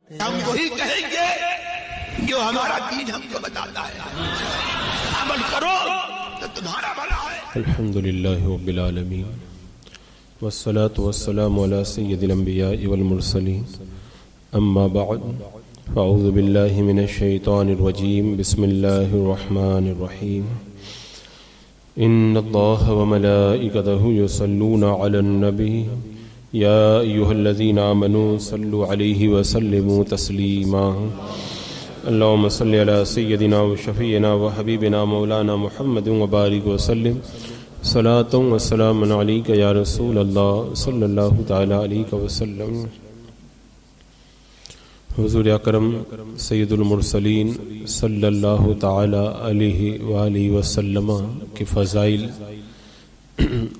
ہم وہی کہیں گے جو ہمارا دین ہم کو بتاتا ہے، عمل کرو تو تمہارا بھلا ہے۔ الحمدللہ رب العالمین والصلاة والسلام على سید الانبیاء والمرسلین، اما بعد فاعوذ باللہ من الشیطان الرجیم، بسم اللہ الرحمن الرحیم۔ ان اللہ وملائکتہ یصلون علی النبی یا ایہا الذین آمنوا صلوا علیہ وسلموا تسلیما۔ اللہم صلی علی سیدنا وشفیعنا وحبیبنا مولانا محمد وبارک وسلم، صلاۃ و سلام علیک یا رسول اللہ صلی اللہ تعالی علیہ وسلم۔ حضور اکرم سید المرسلین صلی اللہ تعالی علیہ وآلہ وسلم کے فضائل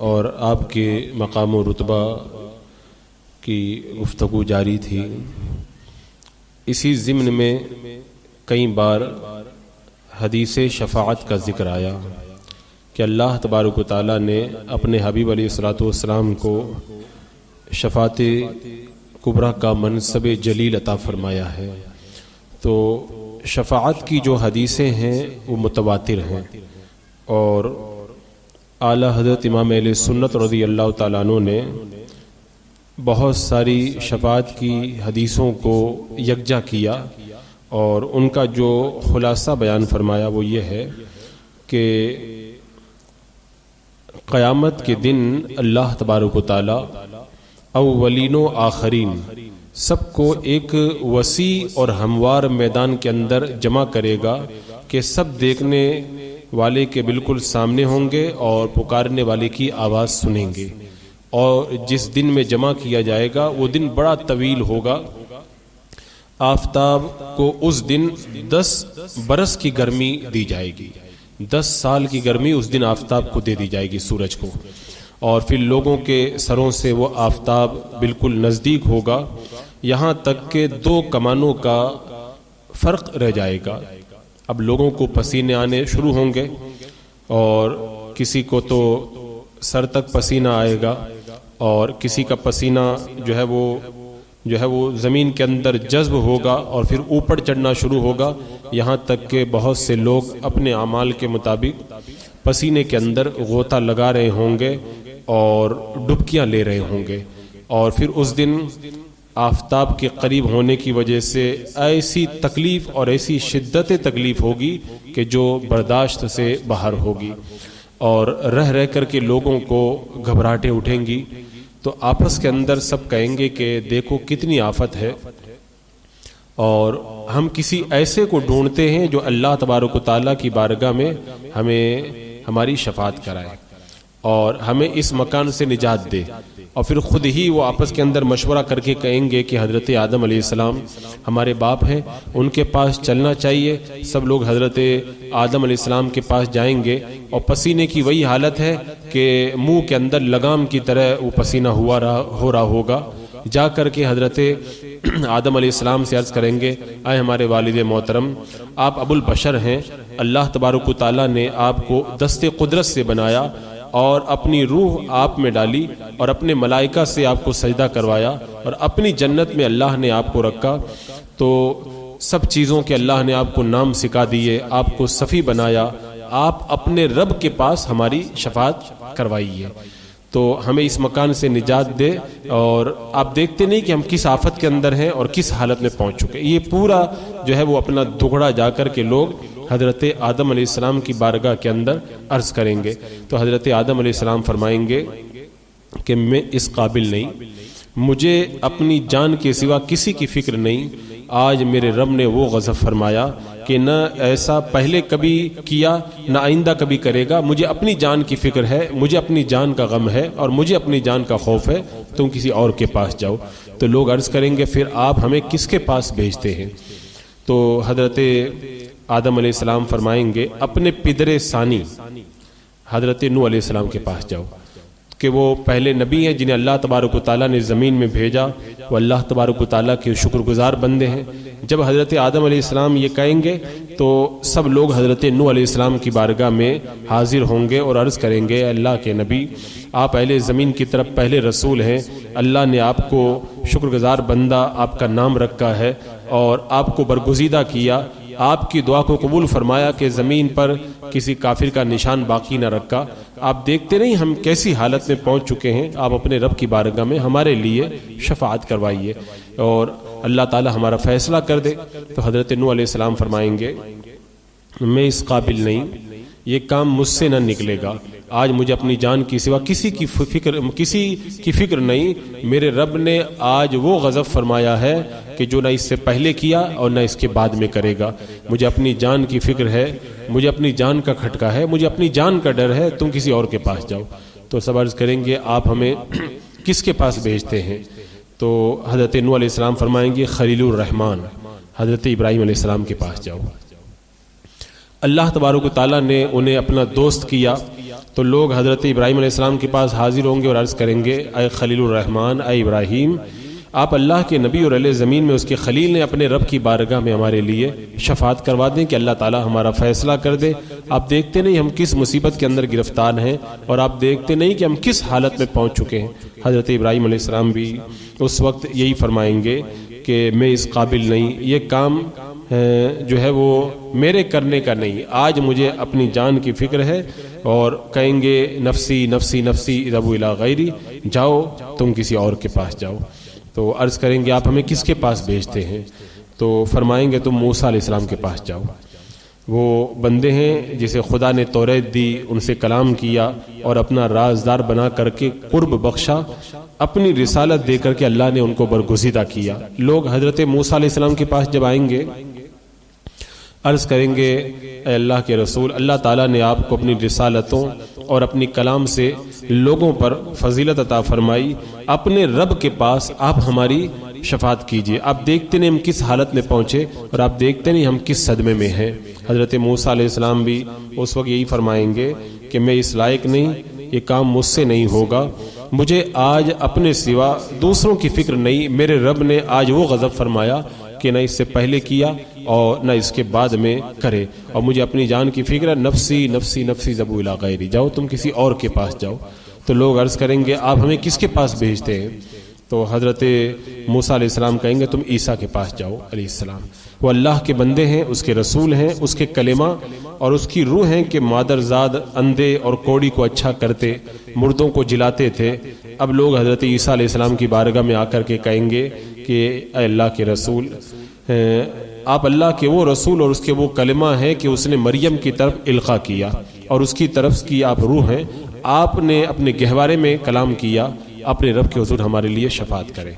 اور آپ کے مقام و رتبہ کی گفتگو جاری تھی۔ اسی ضمن میں کئی بار حدیث شفاعت کا ذکر آیا کہ اللہ تبارک و تعالیٰ نے اپنے حبیب علیہ الصلوۃ والسلام کو شفاعت کبریٰ کا منصب جلیل عطا فرمایا ہے۔ تو شفاعت کی جو حدیثیں ہیں وہ متواتر ہیں، اور اعلیٰ حضرت امام اہل سنت رضی اللہ تعالیٰ عنہ نے بہت ساری شفاعت کی حدیثوں کو یکجا کیا، اور ان کا جو خلاصہ بیان فرمایا وہ یہ ہے کہ قیامت کے دن اللہ تبارک و تعالی اولین و آخرین سب کو ایک وسیع اور ہموار میدان کے اندر جمع کرے گا کہ سب دیکھنے والے کے بالکل سامنے ہوں گے اور پکارنے والے کی آواز سنیں گے، اور جس دن میں جمع کیا جائے گا وہ دن بڑا طویل ہوگا۔ آفتاب کو اس دن 10 برس کی گرمی دی جائے گی، 10 سال کی گرمی اس دن آفتاب کو دے دی جائے گی، سورج کو، اور پھر لوگوں کے سروں سے وہ آفتاب بالکل نزدیک ہوگا، یہاں تک کہ 2 کمانوں کا فرق رہ جائے گا۔ اب لوگوں کو پسینے آنے شروع ہوں گے، اور کسی کو تو سر تک پسینہ آئے گا، اور کسی کا پسینہ جو ہے وہ زمین کے اندر جذب ہوگا اور پھر اوپر چڑھنا شروع ہوگا، یہاں تک کہ بہت سے لوگ اپنے اعمال کے مطابق پسینے کے اندر غوطہ لگا رہے ہوں گے اور ڈبکیاں لے رہے ہوں گے، اور پھر اس دن آفتاب کے قریب ہونے کی وجہ سے ایسی تکلیف اور ایسی شدت تکلیف ہوگی کہ جو برداشت سے باہر ہوگی، اور رہ رہ کر کے لوگوں کو گھبراہٹیں اٹھیں گی، تو آپس کے اندر سب کہیں گے کہ دیکھو کتنی آفت ہے، اور ہم کسی ایسے کو ڈھونڈتے ہیں جو اللہ تبارک و تعالیٰ کی بارگاہ میں ہمیں ہماری شفاعت کرائے اور ہمیں اس مکان سے نجات دے۔ اور پھر خود ہی وہ آپس کے اندر مشورہ کر کے کہیں گے کہ حضرت آدم علیہ السلام ہمارے باپ ہیں، ان کے پاس چلنا چاہیے۔ سب لوگ حضرت آدم علیہ السلام کے پاس جائیں گے، اور پسینے کی وہی حالت ہے کہ منہ کے اندر لگام کی طرح وہ پسینہ ہو رہا ہوگا۔ جا کر کے حضرت آدم علیہ السلام سے عرض کریں گے، اے ہمارے والد محترم، آپ ابو البشر ہیں، اللہ تبارک و تعالیٰ نے آپ کو دست قدرت سے بنایا اور اپنی روح آپ میں ڈالی اور اپنے ملائکہ سے آپ کو سجدہ کروایا اور اپنی جنت میں اللہ نے آپ کو رکھا، تو سب چیزوں کے اللہ نے آپ کو نام سکھا دیے، آپ کو صفی بنایا، آپ اپنے رب کے پاس ہماری شفاعت کروائیے، تو ہمیں اس مکان سے نجات دے۔ اور آپ دیکھتے نہیں کہ ہم کس آفت کے اندر ہیں اور کس حالت میں پہنچ چکے، یہ پورا جو ہے وہ اپنا دگڑا جا کر کے لوگ حضرت آدم علیہ السلام کی بارگاہ کے اندر عرض کریں گے، تو حضرت آدم علیہ السلام فرمائیں گے کہ میں اس قابل نہیں، مجھے اپنی جان کے سوا کسی کی فکر نہیں، آج میرے رب نے وہ غضب فرمایا کہ نہ ایسا پہلے کبھی کیا نہ آئندہ کبھی کرے گا، مجھے اپنی جان کی فکر ہے، مجھے اپنی جان کا غم ہے اور مجھے اپنی جان کا خوف ہے، تم کسی اور کے پاس جاؤ۔ تو لوگ عرض کریں گے پھر آپ ہمیں کس کے پاس بھیجتے ہیں؟ تو حضرت آدم علیہ السلام فرمائیں گے اپنے پدر ثانی حضرت نوح علیہ السلام کے پاس جاؤ، کہ وہ پہلے نبی ہیں جنہیں اللہ تبارک و تعالیٰ نے زمین میں بھیجا، وہ اللہ تبارک و تعالیٰ کے شکر گزار بندے ہیں۔ جب حضرت آدم علیہ السلام یہ کہیں گے تو سب لوگ حضرت نوح علیہ السلام کی بارگاہ میں حاضر ہوں گے اور عرض کریں گے اللہ کے نبی آپ اہل زمین کی طرف پہلے رسول ہیں، اللہ نے آپ کو شکر گزار بندہ آپ کا نام رکھا ہے اور آپ کو برگزیدہ کیا، آپ کی دعا کو قبول فرمایا کہ زمین پر کسی کافر کا نشان باقی نہ رکھا، آپ دیکھتے نہیں ہم کیسی حالت میں پہنچ چکے ہیں، آپ اپنے رب کی بارگاہ میں ہمارے لیے شفاعت کروائیے اور اللہ تعالی ہمارا فیصلہ کر دے۔ تو حضرت نوح علیہ السلام فرمائیں گے میں اس قابل نہیں، یہ کام مجھ سے نہ نکلے گا، آج مجھے اپنی جان کی سوا کسی کی فکر نہیں، میرے رب نے آج وہ غضب فرمایا ہے کہ جو نہ اس سے پہلے کیا اور نہ اس کے بعد میں کرے گا، مجھے اپنی جان کی فکر ہے، مجھے اپنی جان کا کھٹکا ہے، مجھے اپنی جان کا ڈر ہے، تم کسی اور کے پاس جاؤ۔ تو سب عرض کریں گے آپ ہمیں کس کے پاس بھیجتے ہیں؟ تو حضرت نوح علیہ السلام فرمائیں گے خلیل الرحمن حضرت ابراہیم علیہ السلام کے پاس جاؤ۔ اللہ تبارک و تعالیٰ نے انہیں اپنا دوست کیا تو لوگ حضرت ابراہیم علیہ السلام کے پاس حاضر ہوں گے اور عرض کریں گے اے خلیل الرحمن، اے ابراہیم، آپ اللہ کے نبی اور اہل زمین میں اس کے خلیل نے اپنے رب کی بارگاہ میں ہمارے لیے شفاعت کروا دیں کہ اللہ تعالیٰ ہمارا فیصلہ کر دے۔ آپ دیکھتے نہیں ہم کس مصیبت کے اندر گرفتار ہیں اور آپ دیکھتے نہیں کہ ہم کس حالت میں پہنچ چکے ہیں۔ حضرت ابراہیم علیہ السلام بھی اس وقت یہی فرمائیں گے کہ میں اس قابل نہیں، یہ کام جو ہے وہ میرے کرنے کا نہیں، آج مجھے اپنی جان کی فکر ہے، اور کہیں گے نفسی نفسی نفسی اذهبوا الی غیری، جاؤ تم کسی اور کے پاس جاؤ۔ تو عرض کریں گے آپ ہمیں کس کے پاس بھیجتے ہیں؟ تو فرمائیں گے تم موسیٰ علیہ السلام کے پاس جاؤ، وہ بندے ہیں جسے خدا نے توریت دی، ان سے کلام کیا اور اپنا رازدار بنا کر کے قرب بخشا، اپنی رسالت دے کر کے اللہ نے ان کو برگزیدہ کیا۔ لوگ حضرت موسیٰ علیہ السلام کے پاس جب آئیں گے عرض کریں گے اے اللہ کے رسول، اللہ تعالیٰ نے آپ کو اپنی رسالتوں اور اپنی کلام سے لوگوں پر فضیلت عطا فرمائی، اپنے رب کے پاس آپ ہماری شفاعت کیجئے۔ آپ دیکھتے نہیں ہم کس حالت میں پہنچے اور آپ دیکھتے نہیں ہم کس صدمے میں ہیں۔ حضرت موسیٰ علیہ السلام بھی اس وقت یہی فرمائیں گے کہ میں اس لائق نہیں، یہ کام مجھ سے نہیں ہوگا، مجھے آج اپنے سوا دوسروں کی فکر نہیں، میرے رب نے آج وہ غضب فرمایا کہ نہ اس سے پہلے کیا اور نہ اس کے بعد میں کرے، اور مجھے اپنی جان کی فکر ہے، نفسی نفسی نفسی اذهبوا الی غیری، جاؤ تم کسی اور کے پاس جاؤ۔ تو لوگ عرض کریں گے آپ ہمیں کس کے پاس بھیجتے ہیں؟ تو حضرت موسیٰ علیہ السلام کہیں گے تم عیسیٰ کے پاس جاؤ علیہ السلام، وہ اللہ کے بندے ہیں، اس کے رسول ہیں، اس کے کلمہ اور اس کی روح ہیں کہ مادرزاد اندھے اور کوڑی کو اچھا کرتے، مردوں کو جلاتے تھے۔ اب لوگ حضرت عیسیٰ علیہ السلام کی بارگاہ میں آ کر کے کہیں گے کہ اے اللہ کے رسول، آپ اللہ کے وہ رسول اور اس کے وہ کلمہ ہے کہ اس نے مریم کی طرف القاء کیا اور اس کی طرف کی آپ روح ہیں، آپ نے اپنے گہوارے میں کلام کیا، اپنے رب کے حضور ہمارے لیے شفاعت کریں۔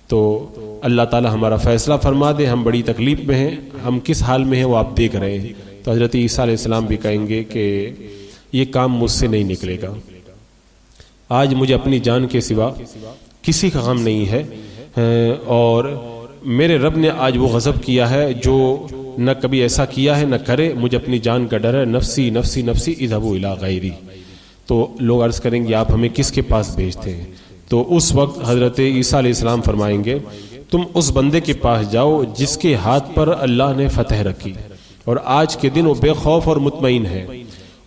تو اللہ تعالی ہمارا فیصلہ فرما دے، ہم بڑی تکلیف میں ہیں، ہم کس حال میں ہیں وہ آپ دیکھ رہے ہیں۔ تو حضرت عیسیٰ علیہ السلام بھی کہیں گے کہ یہ کام مجھ سے نہیں نکلے گا، آج مجھے اپنی جان کے سوا کسی کا غم نہیں ہے، اور میرے رب نے آج وہ غضب کیا ہے جو نہ کبھی ایسا کیا ہے نہ کرے، مجھے اپنی جان کا ڈر ہے، نفسی نفسی نفسی اذهبوا الی غیری۔ تو لوگ عرض کریں گے آپ ہمیں کس کے پاس بھیجتے ہیں؟ تو اس وقت حضرت عیسیٰ علیہ السلام فرمائیں گے تم اس بندے کے پاس جاؤ جس کے ہاتھ پر اللہ نے فتح رکھی اور آج کے دن وہ بے خوف اور مطمئن ہے،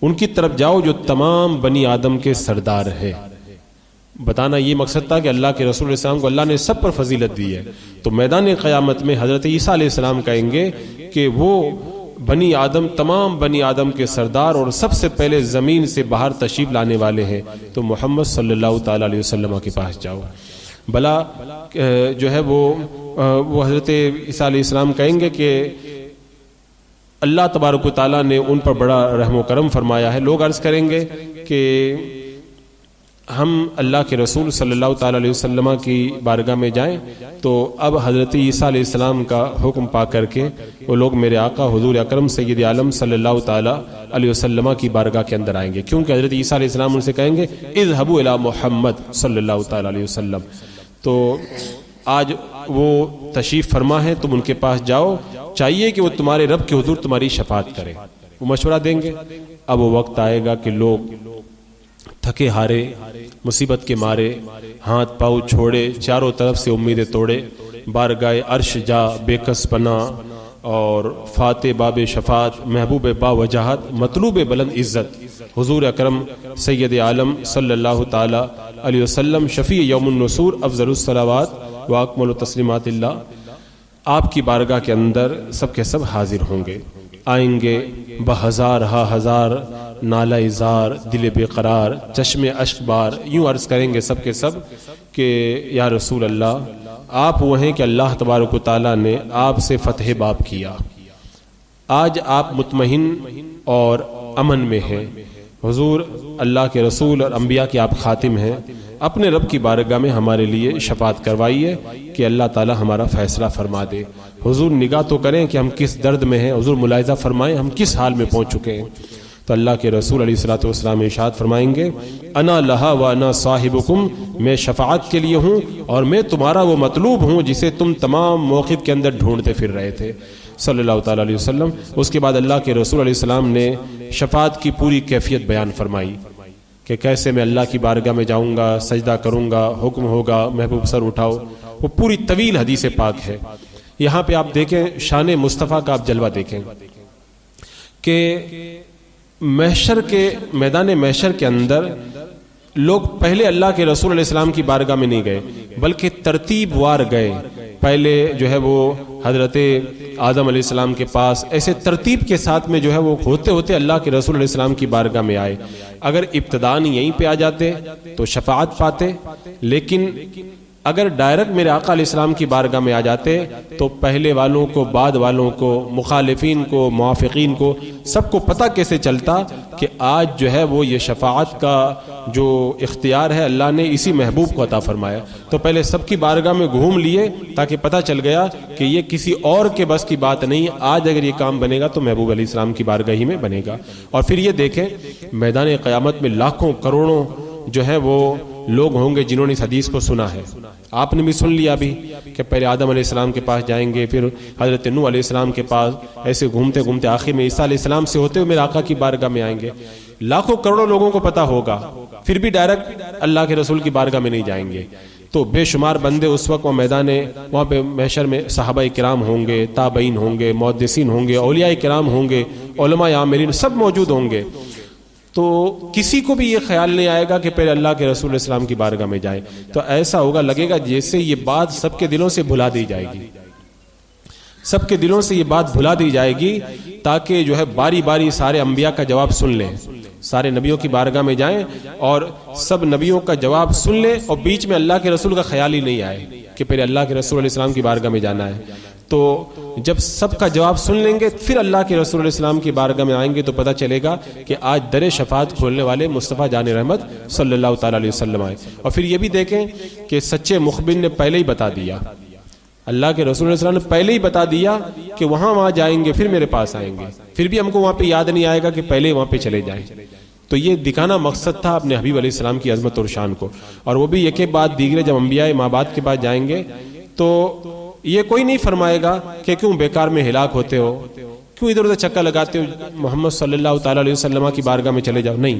ان کی طرف جاؤ جو تمام بنی آدم کے سردار ہے۔ بتانا یہ مقصد تھا کہ اللہ کے رسول علیہ السلام کو اللہ نے سب پر فضیلت دی ہے، تو میدان قیامت میں حضرت عیسیٰ علیہ السلام کہیں گے کہ وہ بنی آدم، تمام بنی آدم کے سردار اور سب سے پہلے زمین سے باہر تشریف لانے والے ہیں، تو محمد صلی اللہ تعالی علیہ وسلم کے پاس جاؤ۔ بلا جو ہے وہ حضرت عیسیٰ علیہ السلام کہیں گے کہ اللہ تبارک و تعالیٰ نے ان پر بڑا رحم و کرم فرمایا ہے۔ لوگ عرض کریں گے کہ ہم اللہ کے رسول صلی اللہ تعالی علیہ وسلم کی بارگاہ میں جائیں، تو اب حضرت عیسیٰ علیہ السلام کا حکم پا کر کے وہ لوگ میرے آقا حضور اکرم سید عالم صلی اللہ تعالی علیہ وسلم کی بارگاہ کے اندر آئیں گے، کیونکہ حضرت عیسیٰ علیہ السلام ان سے کہیں گے اذهبوا الی محمد صلی اللہ تعالی علیہ وسلم۔ تو آج وہ تشریف فرما ہے، تم ان کے پاس جاؤ، چاہیے کہ وہ تمہارے رب کے حضور تمہاری شفاعت کرے، وہ مشورہ دیں گے۔ اب وہ وقت آئے گا کہ لوگ تھکے ہارے، مصیبت کے مارے، ہاتھ پاؤں چھوڑے، چاروں طرف سے امیدیں توڑے، بارگاہ عرش جا بے کس پناہ، اور فاتح باب شفاعت، محبوب با وجاہت، مطلوب بلند عزت، حضور اکرم سید عالم صلی اللہ تعالی علیہ وسلم، شفیع یوم النصور، افضل الصلوات و اکمل تسلیمات اللہ، آپ کی بارگاہ کے اندر سب کے سب حاضر ہوں گے، آئیں گے بہزار ہا ہزار، نالہ ازار، دل بے قرار، چشم اشک بار، یوں عرض کریں گے سب کے سب کہ یا رسول اللہ، آپ وہ ہیں کہ اللہ تبارک و تعالیٰ نے آپ سے فتح باب کیا، آج آپ مطمئن اور امن میں ہیں، حضور اللہ کے رسول اور انبیاء کے آپ خاتم ہیں، اپنے رب کی بارگاہ میں ہمارے لیے شفاعت کروائیے کہ اللہ تعالی ہمارا فیصلہ فرما دے۔ حضور نگاہ تو کریں کہ ہم کس درد میں ہیں، حضور ملاحظہ فرمائیں ہم کس حال میں پہنچ چکے ہیں۔ تو اللہ کے رسول علیہ الصلوۃ والسلام ارشاد فرمائیں گے، انا لہا و انا صاحبکم، میں شفاعت کے لیے ہوں اور میں تمہارا وہ مطلوب ہوں جسے تم تمام موقف کے اندر ڈھونڈتے پھر رہے تھے، صلی اللہ تعالیٰ علیہ وسلم۔ اس کے بعد اللہ کے رسول علیہ السلام نے شفاعت کی پوری کیفیت بیان فرمائی کہ کیسے میں اللہ کی بارگاہ میں جاؤں گا، سجدہ کروں گا، حکم ہوگا محبوب سر اٹھاؤ، وہ پوری طویل حدیث پاک ہے۔ یہاں پہ آپ دیکھیں شان مصطفیٰ کا آپ جلوہ دیکھیں کہ محشر کے میدان محشر کے اندر لوگ پہلے اللہ کے رسول علیہ السلام کی بارگاہ میں نہیں گئے بلکہ ترتیب وار گئے، پہلے جو ہے وہ حضرت آدم علیہ السلام کے پاس، ایسے ترتیب کے ساتھ میں جو ہے وہ ہوتے ہوتے اللہ کے رسول علیہ السلام کی بارگاہ میں آئے۔ اگر ابتداءً یہیں پہ آ جاتے تو شفاعت پاتے، لیکن اگر ڈائریکٹ میرے آقا علیہ السلام کی بارگاہ میں آ جاتے تو پہلے والوں کو، بعد والوں کو، مخالفین کو، موافقین کو، سب کو پتہ کیسے چلتا کہ آج جو ہے وہ یہ شفاعت کا جو اختیار ہے اللہ نے اسی محبوب کو عطا فرمایا۔ تو پہلے سب کی بارگاہ میں گھوم لیے تاکہ پتہ چل گیا کہ یہ کسی اور کے بس کی بات نہیں، آج اگر یہ کام بنے گا تو محبوب علیہ السلام کی بارگاہ ہی میں بنے گا۔ اور پھر یہ دیکھیں میدان قیامت میں لاکھوں کروڑوں جو ہے وہ لوگ ہوں گے جنہوں نے اس حدیث کو سنا ہے، آپ نے بھی سن لیا بھی کہ پہلے آدم علیہ السلام کے پاس جائیں گے، پھر حضرت نوح علیہ السلام کے پاس، ایسے گھومتے گھومتے آخر میں عیسیٰ علیہ السلام سے ہوتے ہوئے میرے آقا کی بارگاہ میں آئیں گے۔ لاکھوں کروڑوں لوگوں کو پتہ ہوگا، پھر بھی ڈائریکٹ اللہ کے رسول کی بارگاہ میں نہیں جائیں گے۔ تو بے شمار بندے اس وقت وہ میدان وہاں پہ محشر میں صحابہ کرام ہوں گے، تابعین ہوں گے، محدثین ہوں گے، اولیاء کرام ہوں گے، علماء عاملین سب موجود ہوں گے۔ تو کسی کو بھی یہ خیال نہیں آئے گا کہ پہلے اللہ کے رسول علیہ السلام کی بارگاہ میں جائیں، تو ایسا ہوگا لگے گا جیسے یہ بات سب کے دلوں سے بھلا دی جائے گی، سب کے دلوں سے یہ بات بھلا دی جائے گی تاکہ جو ہے باری باری سارے انبیاء کا جواب سن لیں، سارے نبیوں کی بارگاہ میں جائیں اور سب نبیوں کا جواب سن لیں، اور بیچ میں اللہ کے رسول کا خیال ہی نہیں آئے کہ پہلے اللہ کے رسول علیہ السلام کی بارگاہ میں جانا ہے۔ تو جب سب کا جواب سن لیں گے پھر اللہ کے رسول علیہ السلام کی بارگاہ میں آئیں گے تو پتہ چلے گا کہ آج در شفاعت کھولنے والے مصطفیٰ جان رحمت صلی اللہ تعالیٰ علیہ وسلم آئے۔ اور پھر یہ بھی دیکھیں کہ سچے مخبر نے پہلے ہی بتا دیا، اللہ کے رسول علیہ السلام نے پہلے ہی بتا دیا کہ وہاں جائیں گے پھر میرے پاس آئیں گے، پھر بھی ہم کو وہاں پہ یاد نہیں آئے گا کہ پہلے وہاں پہ چلے جائیں۔ تو یہ دکھانا مقصد تھا اپنے حبیب علیہ السلام کی عظمت اور شان کو۔ اور وہ بھی ایک بعد دیگرے جب انبیاء ماں باپ کے پاس جائیں گے تو یہ کوئی نہیں فرمائے گا کہ کیوں بیکار میں ہلاک ہوتے ہو، کیوں ادھر ادھر چکر لگاتے ہو، محمد صلی اللہ تعالیٰ علیہ وسلم کی بارگاہ میں چلے جاؤ، نہیں،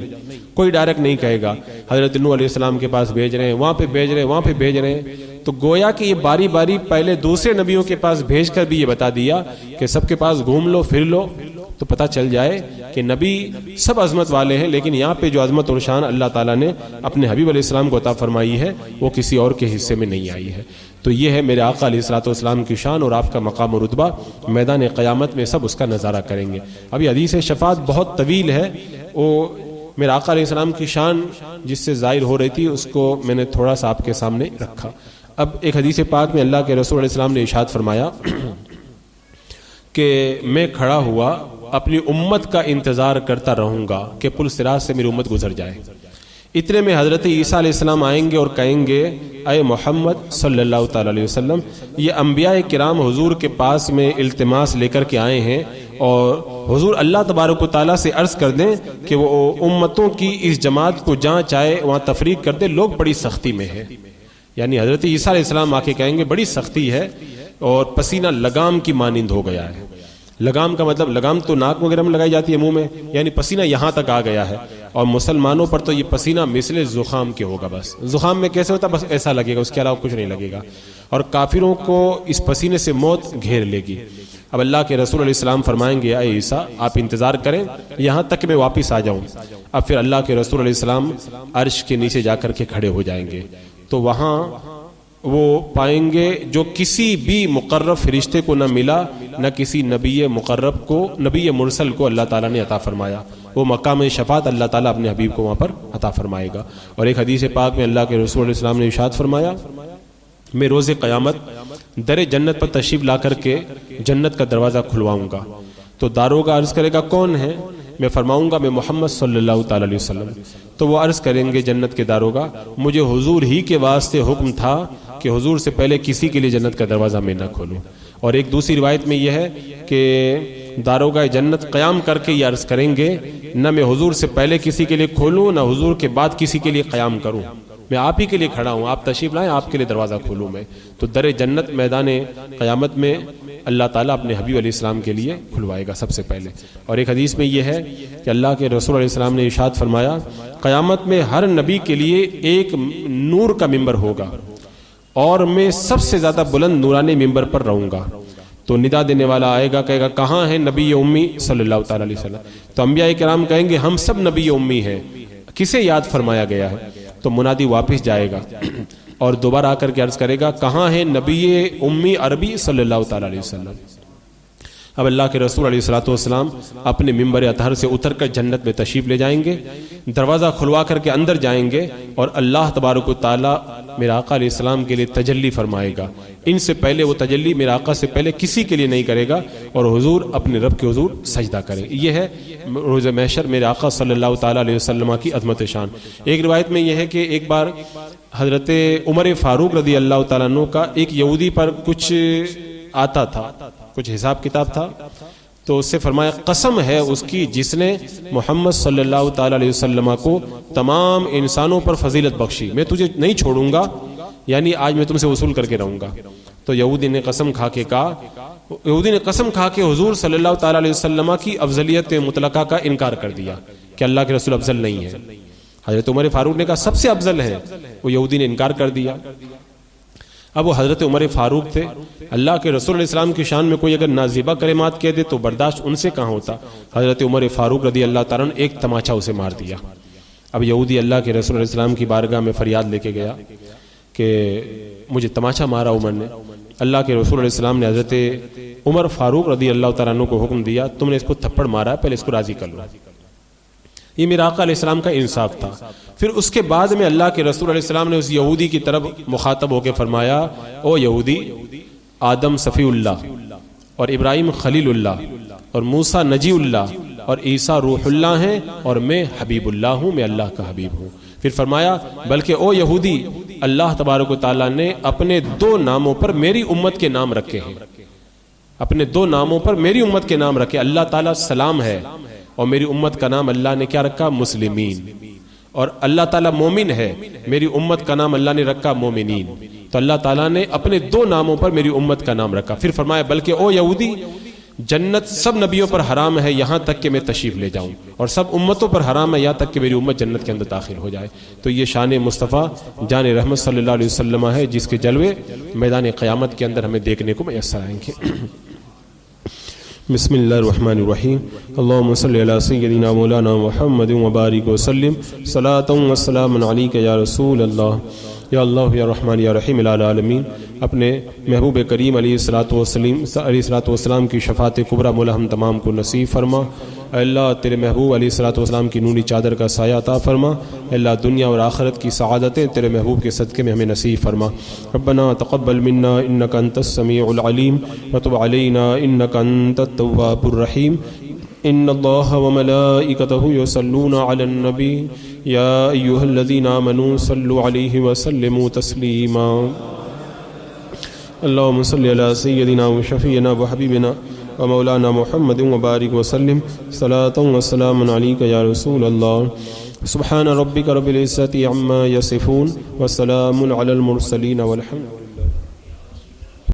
کوئی ڈائریکٹ نہیں کہے گا۔ حضرت نوح علیہ السلام کے پاس بھیج رہے ہیں، وہاں پہ بھیج رہے ہیں، وہاں پہ بھیج رہے ہیں، تو گویا کہ یہ باری باری پہلے دوسرے نبیوں کے پاس بھیج کر بھی یہ بتا دیا کہ سب کے پاس گھوم لو پھر لو، تو پتہ چل جائے کہ نبی سب عظمت والے ہیں، لیکن یہاں پہ جو عظمت اور شان اللہ تعالیٰ نے اپنے حبیب علیہ السلام کو عطا فرمائی ہے وہ کسی اور کے حصے میں نہیں آئی ہے۔ تو یہ ہے میرے آقا علیہ الصلوۃ والسلام کی شان اور آپ کا مقام و رتبہ، میدان قیامت میں سب اس کا نظارہ کریں گے۔ ابھی حدیث شفاعت بہت طویل ہے، وہ میرے آقا علیہ السلام کی شان جس سے ظاہر ہو رہی تھی اس کو میں نے تھوڑا سا آپ کے سامنے رکھا۔ اب ایک حدیث پاک میں اللہ کے رسول علیہ السلام نے ارشاد فرمایا کہ میں کھڑا ہوا اپنی امت کا انتظار کرتا رہوں گا کہ پل صراط سے میری امت گزر جائے۔ اتنے میں حضرت عیسیٰ علیہ السلام آئیں گے اور کہیں گے اے محمد صلی اللہ تعالیٰ علیہ وسلم، یہ انبیاء کرام حضور کے پاس میں التماس لے کر کے آئے ہیں اور حضور اللہ تبارک و تعالیٰ سے عرض کر دیں کہ وہ امتوں کی اس جماعت کو جہاں چاہے وہاں تفریق کر دے، لوگ بڑی سختی میں ہیں۔ یعنی حضرت عیسیٰ علیہ السلام آ کے کہیں گے بڑی سختی ہے اور پسینہ لگام کی مانند ہو گیا ہے۔ لگام کا مطلب لگام تو ناک وغیرہ میں لگائی جاتی ہے منہ میں، یعنی پسینہ یہاں تک آ گیا ہے، اور مسلمانوں پر تو یہ پسینہ مثل زخام کے ہوگا۔ بس زخام میں کیسے ہوتا، بس ایسا لگے گا، اس کے علاوہ کچھ نہیں لگے گا، اور کافروں کو اس پسینے سے موت گھیر لے گی۔ اب اللہ کے رسول علیہ السلام فرمائیں گے اے عیسیٰ آپ انتظار کریں یہاں تک میں واپس آ جاؤں. اب پھر اللہ کے رسول علیہ السلام عرش کے نیچے جا کر کے کھڑے ہو جائیں گے تو وہاں وہ پائیں گے جو کسی بھی مقرب فرشتے کو نہ ملا, نہ کسی نبی مقرب کو, نبی مرسل کو اللہ تعالیٰ نے عطا فرمایا. وہ مقام شفاعت اللہ تعالیٰ اپنے حبیب کو وہاں پر عطا فرمائے گا. اور ایک حدیث پاک میں اللہ کے رسول علیہ السلام نے ارشاد فرمایا میں روز قیامت در جنت پر تشریف لا کر کے جنت کا دروازہ کھلواؤں گا. تو داروغہ عرض کرے گا کون ہے؟ میں فرماؤں گا میں محمد صلی اللہ تعالی علیہ وسلم. تو وہ عرض کریں گے جنت کے داروغہ مجھے حضور ہی کے واسطے حکم تھا کہ حضور سے پہلے کسی کے لیے جنت کا دروازہ میں نہ کھولوں. اور ایک دوسری روایت میں یہ ہے کہ داروغہ جنت قیام کر کے یہ عرض کریں گے نہ میں حضور سے پہلے کسی کے لیے کھولوں نہ حضور کے بعد کسی کے لیے قیام کروں, میں آپ ہی کے لیے کھڑا ہوں, آپ تشریف لائیں آپ کے لیے دروازہ کھولوں میں. تو در جنت میدان قیامت میں اللہ تعالیٰ اپنے حبیب علیہ السلام کے لیے کھلوائے گا سب سے پہلے. اور ایک حدیث میں یہ ہے کہ اللہ کے رسول علیہ السلام نے ارشاد فرمایا قیامت میں ہر نبی کے لیے ایک نور کا ممبر ہوگا اور میں سب سے زیادہ بلند نورانی ممبر پر رہوں گا. تو ندا دینے والا آئے گا کہے گا کہاں ہے نبی امی صلی اللہ تعالی علیہ وسلم؟ تو انبیاء کرام کہیں گے ہم سب نبی امی ہیں, کسے یاد فرمایا گیا ہے؟ تو منادی واپس جائے گا اور دوبارہ آ کر کے عرض کرے گا کہاں ہے نبی امی عربی صلی اللہ تعالی علیہ وسلم؟ اب اللہ کے رسول علیہ الصلوۃ والسلام اپنے ممبر اطہر سے اتر کر جنت میں تشریف لے جائیں گے, دروازہ کھلوا کر کے اندر جائیں گے اور اللہ تبارک و تعالیٰ میرے آقا علیہ السلام کے لیے تجلی فرمائے گا. ان سے پہلے وہ تجلی میرے آقا سے پہلے کسی کے لیے نہیں کرے گا اور حضور اپنے رب کے حضور سجدہ کریں. یہ ہے روز محشر میرے آقا صلی اللہ تعالیٰ علیہ وسلم کی عظمت شان. ایک روایت میں یہ ہے کہ ایک بار حضرت عمر فاروق رضی اللہ تعالیٰ عنہ کا ایک یہودی پر کچھ آتا تھا, کچھ حساب کتاب تھا, تو اس سے فرمایا قسم ہے اس کی جس نے محمد صلی اللہ تعالی علیہ وسلم کو تمام انسانوں پر فضیلت بخشی, میں تجھے نہیں چھوڑوں گا, یعنی آج میں تم سے وصول کر کے رہوں گا. تو یہودی نے قسم کھا کے حضور صلی اللہ تعالی علیہ وسلم کی افضلیت مطلقہ کا انکار کر دیا کہ اللہ کے رسول افضل نہیں ہے. حضرت عمر فاروق نے کہا سب سے افضل ہے, وہ یہودی نے انکار کر دیا. اب وہ حضرت عمر فاروق تھے, اللہ کے رسول علیہ السلام کی شان میں کوئی اگر نازیبہ کلمات کہہ دے تو برداشت ان سے کہاں ہوتا. حضرت عمر فاروق رضی اللہ تعالیٰ نے ایک تماچا اسے مار دیا. اب یہودی اللہ کے رسول علیہ السلام کی بارگاہ میں فریاد لے کے گیا کہ مجھے تماچا مارا عمر نے. اللہ کے رسول علیہ السلام نے حضرت عمر فاروق رضی اللہ تعالیٰ عنہ کو حکم دیا تم نے اس کو تھپڑ مارا ہے, پہلے اس کو راضی کر لو. یہ میرے آقا علیہ السلام کا انصاف تھا. پھر اس کے بعد میں اللہ کے رسول علیہ السلام نے اس یہودی کی طرف مخاطب ہو کے فرمایا او یہودی, آدم صفی اللہ اور ابراہیم خلیل اللہ اور موسیٰ نجی اللہ اور عیسیٰ روح اللہ ہیں اور میں حبیب اللہ ہوں, میں اللہ کا حبیب ہوں. پھر فرمایا بلکہ او یہودی اللہ تبارک و تعالیٰ نے اپنے 2 ناموں پر میری امت کے نام رکھے ہیں, اپنے 2 ناموں پر میری امت کے نام رکھے. اللہ تعالیٰ سلام ہے اور میری امت کا نام اللہ نے کیا رکھا؟ مسلمین. اور اللہ تعالیٰ مومن ہے, میری امت کا نام اللہ نے رکھا مومنین. تو اللہ تعالیٰ نے اپنے 2 ناموں پر میری امت کا نام رکھا. پھر فرمایا بلکہ او یہودی جنت سب نبیوں پر حرام ہے یہاں تک کہ میں تشریف لے جاؤں, اور سب امتوں پر حرام ہے یہاں تک کہ میری امت جنت کے اندر داخل ہو جائے. تو یہ شان مصطفیٰ جان رحمت صلی اللہ علیہ وسلم ہے جس کے جلوے میدان قیامت کے اندر ہمیں دیکھنے کو میسر آئیں گے. بسم اللہ الرحمن الرحیم. اللہم صلی علی سیدنا مولانا محمد وبارک وسلم صلاۃ و سلام علیک یا رسول اللہ. یا اللہ یا رحمان یا رحیم العالمین. اپنے محبوب کریم علیہ الصلوۃ والسلام کی شفاعت کبریٰ مولا ہم تمام کو نصیب فرما. اے اللہ تیرے محبوب علیہ الصلوۃ والسلام کی نوری چادر کا سایہ عطا فرما. اے اللہ دنیا اور آخرت کی سعادتیں تیرے محبوب کے صدقے میں ہمیں نصیب فرما. ربنا تقبل منا انک انت السمیع العلیم وتب علینا انک انت التواب الرحیم. ان اللہ وملائکتہ یصلون علی النبی یا ایھا الذین آمنوا صلوا علیہ وسلموا تسلیما. اللہم صلی علی سیدنا وشفیعنا وحبیبنا ومولانا محمد وبارک وسلم صلاۃ و سلام علیک یا رسول اللہ. سبحان ربک رب العزۃ عما یصفون وسلام علی المرسلین والحمد